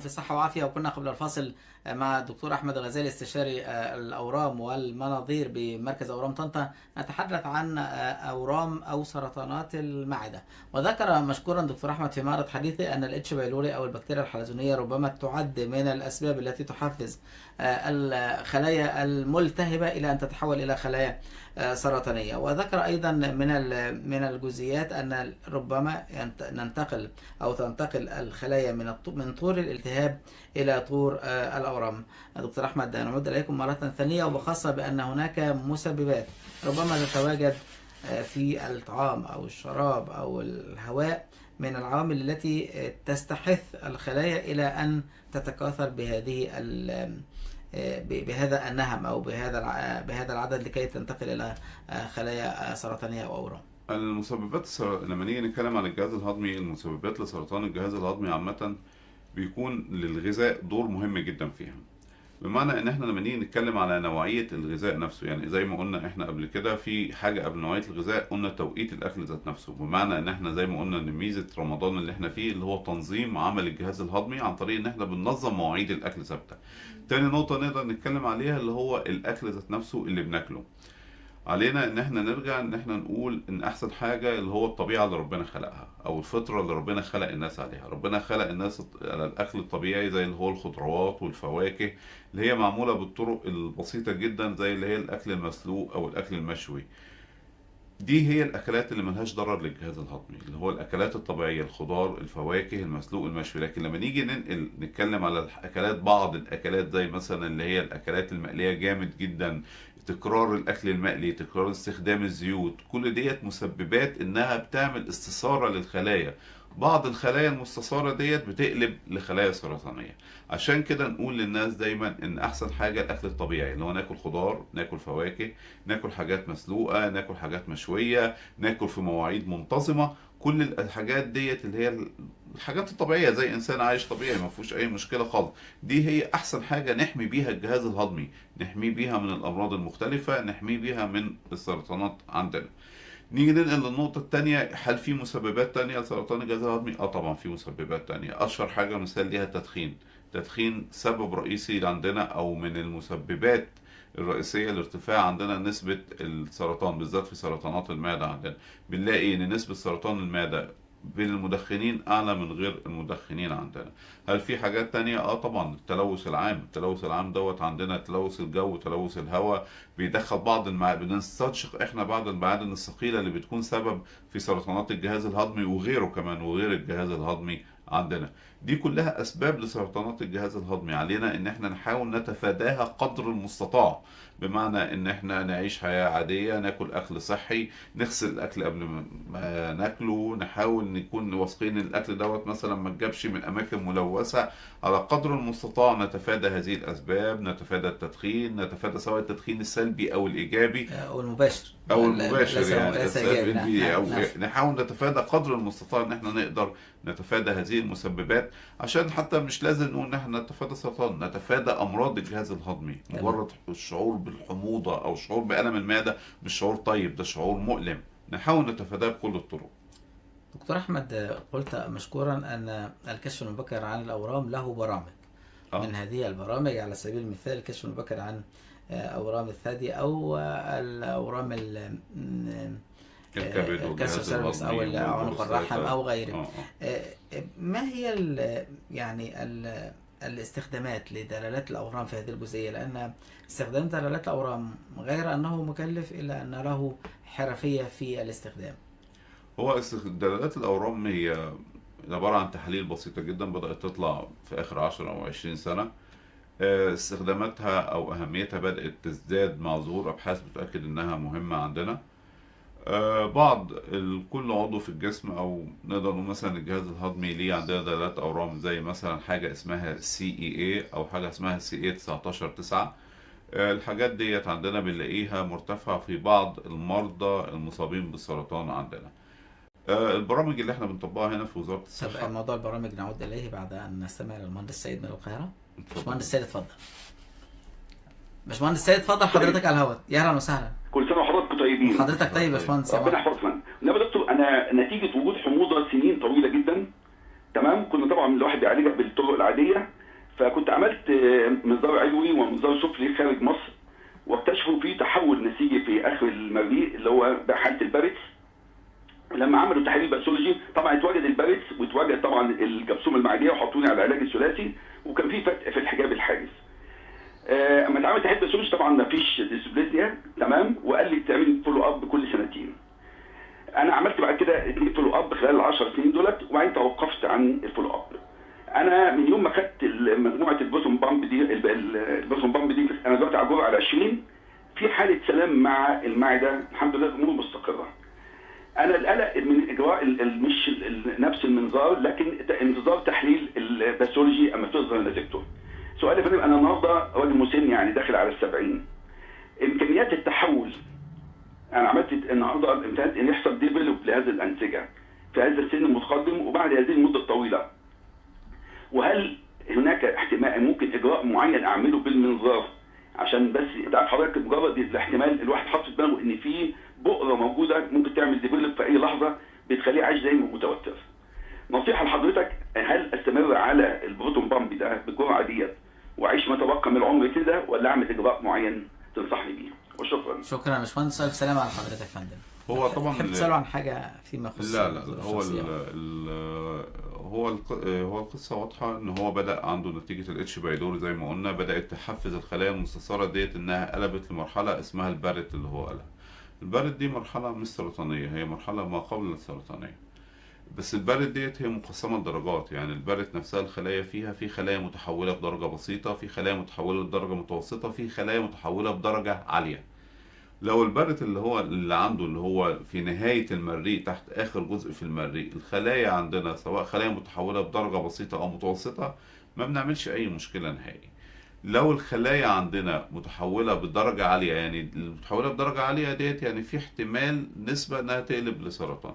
في صحة وعافية. وكنا قبل الفاصل مع الدكتور أحمد الغزالي استشاري الأورام والمناظير بمركز أورام طنطا نتحدث عن أورام أو سرطانات المعدة. وذكر مشكورا دكتور أحمد في معرض حديثه أن الاتش بايلوري أو البكتيريا الحلزونية ربما تعد من الأسباب التي تحفز الخلايا الملتهبة إلى أن تتحول إلى خلايا سرطانية. وذكر أيضا من الجزئيات أن ربما ننتقل أو تنتقل الخلايا من طور الالتهاب إلى طور الأورام. دكتور أحمد نعود إليكم مرة ثانية، وخاصة بأن هناك مسببات ربما تتواجد في الطعام أو الشراب أو الهواء من العوامل التي تستحث الخلايا إلى أن تتكاثر بهذا النهم أو بهذا العدد لكي تنتقل إلى خلايا سرطانية أو أورام. المسببات لما نيجي نتكلم عن الجهاز الهضمي، المسببات لسرطان الجهاز الهضمي عامة بيكون للغذاء دور مهم جدا فيها. بمعنى ان احنا لما نيجي نتكلم على نوعية الغذاء نفسه، يعني زي ما قلنا احنا قبل كده في حاجة قبل نوعية الغذاء، قلنا توقيت الاكل ذات نفسه. بمعنى ان احنا زي ما قلنا ان ميزة رمضان اللي احنا فيه اللي هو تنظيم عمل الجهاز الهضمي عن طريق ان احنا بننظم مواعيد الاكل ثابتة. تاني نقطة نقدر نتكلم عليها اللي هو الاكل ذات نفسه اللي بناكله. علينا ان احنا نرجع ان احنا نقول ان احسن حاجة اللي هو الطبيعة اللي ربنا خلقها او الفطرة اللي ربنا خلق الناس عليها. ربنا خلق الناس على الاكل الطبيعي زي اللي هو الخضروات والفواكه اللي هي معمولة بالطرق البسيطة جدا، زي اللي هي الاكل المسلوق او الاكل المشوي. دي هي الاكلات اللي ملهاش ضرر للجهاز الهضمي، اللي هو الاكلات الطبيعيه، الخضار، الفواكه، المسلوق، المشوي. لكن لما نيجي نتكلم على الاكلات، بعض الاكلات زي مثلا اللي هي الاكلات المقليه جامد جدا، تكرار الاكل المقلي، تكرار استخدام الزيوت، كل ديت مسببات انها بتعمل استثاره للخلايا. بعض الخلايا المستثاره ديت بتقلب لخلايا سرطانيه. عشان كده نقول للناس دايما ان احسن حاجه الاكل الطبيعي، اللي هو ناكل خضار، ناكل فواكه، ناكل حاجات مسلوقه، ناكل حاجات مشويه، ناكل في مواعيد منتظمه. كل الحاجات ديت اللي هي الحاجات الطبيعيه زي انسان عايش طبيعي ما فيهوش اي مشكله خالص. دي هي احسن حاجه نحمي بيها الجهاز الهضمي، نحمي بيها من الامراض المختلفه، نحمي بيها من السرطانات عندنا. نيجي ننقل للنقطة التانية، هل في مسببات تانية لسرطان الجهاز الهضمي؟ طبعا في مسببات تانية. أشهر حاجة مثال ليها التدخين. التدخين سبب رئيسي عندنا أو من المسببات الرئيسية لارتفاع عندنا نسبة السرطان، بالذات في سرطانات المعدة. عندنا بنلاقي إن نسبة سرطان المعدة بين المدخنين أعلى من غير المدخنين عندنا. هل في حاجات تانية؟ طبعا التلوث العام. التلوث العام دوت عندنا تلوث الجو، تلوث الهواء، بيدخل بعض بنستنشق احنا بعض المعادن الثقيلة اللي بتكون سبب في سرطانات الجهاز الهضمي وغيره كمان وغير الجهاز الهضمي عندنا. دي كلها أسباب لسرطانات الجهاز الهضمي. علينا إن احنا نحاول نتفاداها قدر المستطاع، بمعنى إن احنا نعيش حياة عادية، ناكل أكل صحي، نغسل الأكل قبل ما ناكله، نحاول نكون واثقين إن الأكل دوت مثلا ما تجابش من أماكن ملوثة. على قدر المستطاع نتفادى هذه الأسباب، نتفادى التدخين، نتفادى سواء التدخين السلبي أو الإيجابي أو المباشر يعني السلبي أو نحاول نتفادى قدر المستطاع إن احنا نقدر نتفادى هذه المسببات، عشان حتى مش لازم نقول ان احنا نتفادى سرطان، نتفادى امراض الجهاز الهضمي. مجرد الشعور بالحموضه او الشعور بالم المعده مش شعور طيب، ده شعور مؤلم، نحاول نتفاداه بكل الطرق. دكتور احمد، قلت مشكورا ان الكشف المبكر عن الاورام له برامج. من هذه البرامج على سبيل المثال الكشف المبكر عن اورام الثدي او الاورام الكبد والجهاز الهضمي او عنق الرحم او غيره. ما هي يعني الاستخدامات لدلالات الاورام في هذه الجزئيه؟ لان استخدام دلالات الاورام غير انه مكلف الا ان له حرفيه في الاستخدام. هو دلالات الاورام هي عباره عن تحاليل بسيطه جدا بدات تطلع في اخر 10 او 20 سنه. استخداماتها او اهميتها بدات تزداد مع ظهور ابحاث بتاكد انها مهمه عندنا. بعض كل عضو في الجسم او نقدر نقول مثلا الجهاز الهضمي ليه عندنا دلالات اورام، زي مثلا حاجه اسمها CEA او حاجه اسمها CA 19-9. الحاجات ديت عندنا بنلاقيها مرتفعه في بعض المرضى المصابين بالسرطان عندنا. البرامج اللي احنا بنطبقها هنا في وزاره الصحه. موضوع البرامج نعود اليه بعد ان نستمع للمهندس سيد من القاهره. باشمهندس سيد اتفضل. باشمهندس سيد اتفضل، حضرتك على الهواء. يا اهلا وسهلا. كل سنه وحضراتكم طيبين. حضرتك طيب يا باشمهندس. ربنا يحفظنا. انما دكتور، انا نتيجه وجود حموضه سنين طويله جدا تمام. كنا طبعا الواحد بيعالجها بالطرق العاديه، فكنت عملت منظار علوي ومنظار سفلي خارج مصر، واكتشفوا فيه تحول نسيجي في اخر المريء اللي هو حاله البارتس. لما عملوا تحليل باثولوجي طبعا اتوجد البارتس واتوجد طبعا الجرثومه المعديه، وحطوني على العلاج الثلاثي، وكان في فتق في الحجاب الحاجز. اما اتعمل تحليل باثولوجي طبعا ما فيش ديسبليزيا، تمام، وقال لي تعملي فولو اب كل سنتين. انا عملت بعد كده 2 فولو اب خلال ال10 سنين دولت، وبعدين توقفت عن الفولو اب. انا من يوم ما خدت مجموعه البوتوم بامب دي، انا دلوقتي على الجرعه ال20، في حاله سلام مع المعده الحمد لله، الامور مستقره. انا القلق من اجراء مش نفس المنظار، لكن انتظار تحليل الباثولوجي اما تصدر نتيجته. سؤالي يا فندم، انا النهارده راجل مسن يعني داخل على ال70، امكانيات التحول، انا عملت النهارده امكانيات ان يحصل ديفلوب لهذه الانسجه في هذا السن المتقدم وبعد هذه المده الطويله، وهل هناك احتمال ممكن اجراء معين اعمله بالمنظار؟ عشان بس انت عارف حضرتك مجرد الاحتمال الواحد حاطط في دماغه ان في بؤره موجوده ممكن تعمل ديفلوب في اي لحظه بتخليه عايش دايما متوتر. نصيحه لحضرتك، هل استمر على البروتون بامب ده بالجرعه ديت واعيش ما تبقى من العمر كده، ولا اعمل اجراء معين تنصحني بيه؟ وشكرا. شكرا يا باشمهندس، الف سلامه على حضرتك يا فندم. هو طبعا تحب تساله عن حاجه فيما يخص؟ لا هو القصه واضحه ان هو بدا عنده نتيجه الاتش بايلوري زي ما قلنا، بدات تحفز الخلايا المستثاره ديت انها قلبت لمرحله اسمها البارت اللي هو قالها. البارت دي مرحله مش سرطانيه، هي مرحله ما قبل السرطانيه، بس البارت ديت هي مقسمه لدرجات. يعني البارت نفسها الخلايا فيها، في خلايا متحوله بدرجه بسيطه، في خلايا متحوله بدرجه متوسطه، في خلايا متحوله بدرجه عاليه. لو البارت اللي عنده اللي هو في نهاية المريء تحت آخر جزء في المريء، الخلايا عندنا سواء خلايا متحولة بدرجة بسيطة أو متوسطة ما بنعملش أي مشكلة نهائي. لو الخلايا عندنا متحولة بدرجة عالية، يعني المتحولة بدرجة عالية ديت يعني في احتمال نسبة إنها تقلب لسرطان.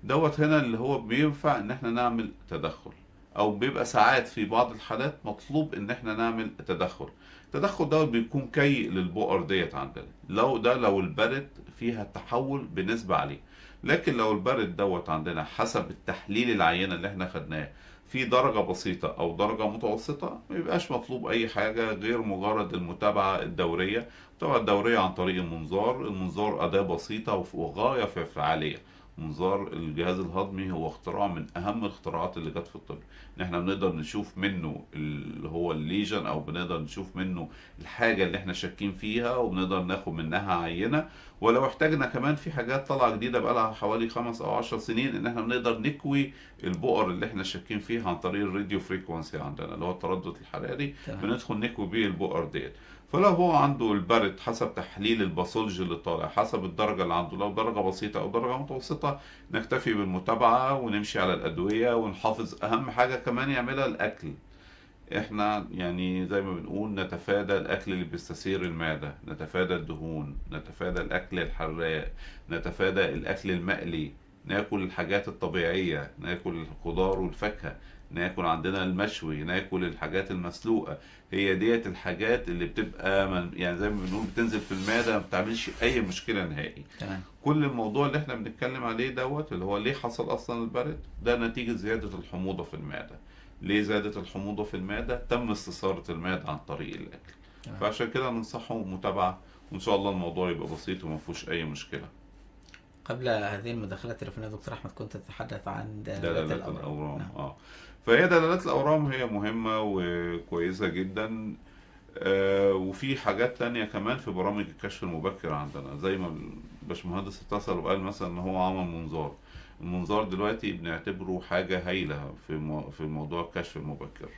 دوت هنا اللي هو بينفع إن احنا نعمل تدخل، أو بيبقى ساعات في بعض الحالات مطلوب إن احنا نعمل تدخل. التدخل دوت بيكون كي للبؤر ديت عندنا، لو البرد فيها تحول بنسبة عالية. لكن لو البرد دوت عندنا حسب التحليل العينة اللي احنا خدناه في درجة بسيطة أو درجة متوسطة، ما يبقاش مطلوب أي حاجة غير مجرد المتابعة الدورية. المتابعة الدورية عن طريق المنظار أداة بسيطة وغاية في الفعالية. منظار الجهاز الهضمي هو اختراع من اهم الاختراعات اللي جت في الطب، ان احنا بنقدر نشوف منه اللي هو الليجن، او بنقدر نشوف منه الحاجه اللي احنا شاكين فيها، وبنقدر ناخد منها عينه. ولو احتاجنا كمان في حاجات طالعه جديده بقالها حوالي 5 أو 10 سنين، ان احنا بنقدر نكوي البؤر اللي احنا شاكين فيها عن طريق الراديو فريكوانسي عندنا اللي هو التردد الحراري. بندخل نكوي بيه البؤر ديت. فلو هو عنده البرد حسب تحليل الباثولوجي اللي طالع حسب الدرجه اللي عنده، لو درجه بسيطه او درجه متوسطه، نكتفي بالمتابعه ونمشي على الادويه ونحافظ. اهم حاجه كمان يعملها الاكل. احنا يعني زي ما بنقول نتفادى الاكل اللي بيستثير المعده، نتفادى الدهون، نتفادى الاكل الحراق، نتفادى الاكل المقلي، ناكل الحاجات الطبيعيه، ناكل الخضار والفاكهه، ناكل عندنا المشوي، ناكل الحاجات المسلوقه. هي ديت الحاجات اللي بتبقى يعني زي ما بنقول بتنزل في المعده، ما بتعملش اي مشكله نهائي. تمام. كل الموضوع اللي احنا بنتكلم عليه دوت اللي هو ليه حصل اصلا البرد ده نتيجه زياده الحموضه في المعده. ليه زادت الحموضه في المعده؟ تم استثاره المعده عن طريق الاكل. تمام. فعشان كده ننصحهم متابعه، وان شاء الله الموضوع يبقى بسيط وما فيهوش اي مشكله. قبل هذه المداخلة التليفونية دكتور أحمد كنت تتحدث عن دلالات الأورام. نعم. فهي دلالات الأورام هي مهمة وكويسة جدا. وفي حاجات تانية كمان في برامج الكشف المبكر عندنا، زي ما الباشمهندس اتصل وقال مثلا ان هو عمل منظار. المنظار دلوقتي بنعتبره حاجة هايلة في موضوع الكشف المبكر.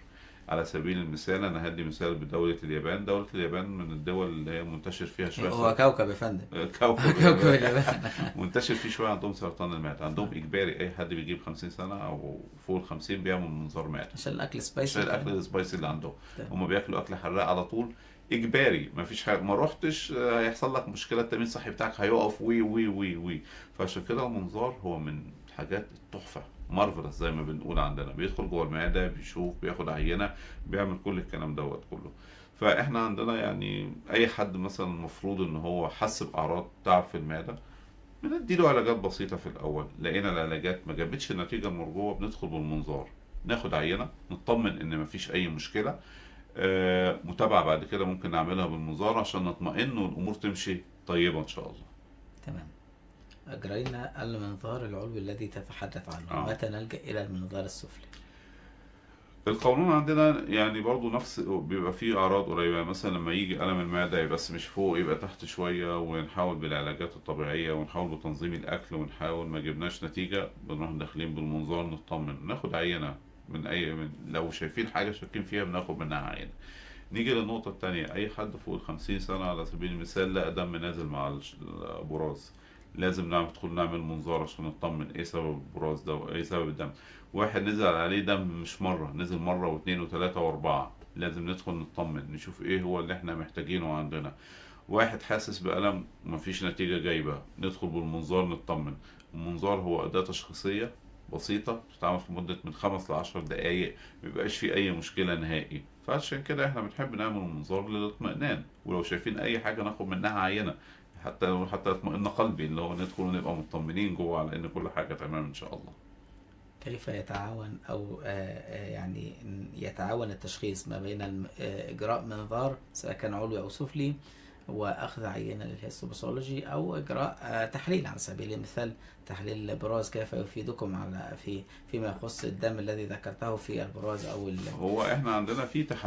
على سبيل المثال انا هدي مثال بدولة اليابان. دولة اليابان من الدول اللي هي منتشر فيها شوية هو كوكب يا فندم. كوكب اليابان منتشر فيه شوية عندهم سرطان المعدة. عندهم اجباري اي حد بيجيب 50 سنة او فوق 50 بيعمل منظار معدة عشان الاكل سبايسي. عشان الاكل السبايسي اللي عندهم. هم بياكلوا اكل حراق على طول اجباري، مفيش حاجه. ما رحتش هيحصل لك مشكله، التامين الصحي بتاعك هيقف وي وي وي وي. فعشان كده المنظار هو من الحاجات التحفه، مارفلس زي ما بنقول عندنا. بيدخل جوه المعده، بيشوف، بياخد عينه، بيعمل كل الكلام دوت كله. فاحنا عندنا يعني اي حد مثلا المفروض ان هو حس باعراض تعب في المعده، بنديله علاجات بسيطه في الاول. لقينا العلاجات ما جابتش النتيجه المرجوه، بندخل بالمنظار. ناخد عينه نطمن ان مفيش اي مشكله. متابعه بعد كده ممكن نعملها بالمنظار عشان نطمئن والامور تمشي طيبه ان شاء الله. تمام. أجرينا المنظار العلوي الذي تتحدث عنه، متى نلجأ إلى المنظار السفلي؟ القولون عندنا يعني برضو نفس بيبقى فيه اعراض قريبه، مثلا لما يجي الم المعده بس مش فوق يبقى تحت شويه، ونحاول بالعلاجات الطبيعيه ونحاول بتنظيم الاكل، ونحاول ما جبناش نتيجه بنروح داخلين بالمنظار نطمن، ناخد عينه من لو شايفين حاجه شاكين فيها بناخد منها عينه. نيجي للنقطه الثانيه، اي حد فوق ال50 سنه على سبيل المثال لقى دم نازل مع البراز، لازم ندخل نعمل منظار عشان نطمن ايه سبب البراز ده وايه سبب الدم. واحد نزل عليه دم مش مرة، نزل مرة واثنين وثلاثة واربعة، لازم ندخل نطمن نشوف ايه هو اللي احنا محتاجينه عندنا. واحد حاسس بألم مفيش نتيجة جايبة، ندخل بالمنظار نطمن. المنظار هو أداة تشخيصية بسيطة بتتعمل في مدة من 5 ل10 دقايق، مبيبقاش فيه أي مشكلة نهائي. فعشان كده احنا بنحب نعمل المنظار للاطمئنان، ولو شايفين أي حاجة ناخد منها عينة، حتى يطمئن قلبي، اللي هو ندخل ونبقى مطمنين جوه على ان كل حاجه تمام ان شاء الله. كيف يتعاون او يعني يتعاون التشخيص ما بين اجراء منظار سواء كان علوي او سفلي واخذ عينه للهيستوباثولوجي او اجراء تحليل على سبيل المثال تحليل البراز؟ كيف يفيدكم على فيما يخص الدم الذي ذكرته في البراز او هو احنا عندنا في تحاليل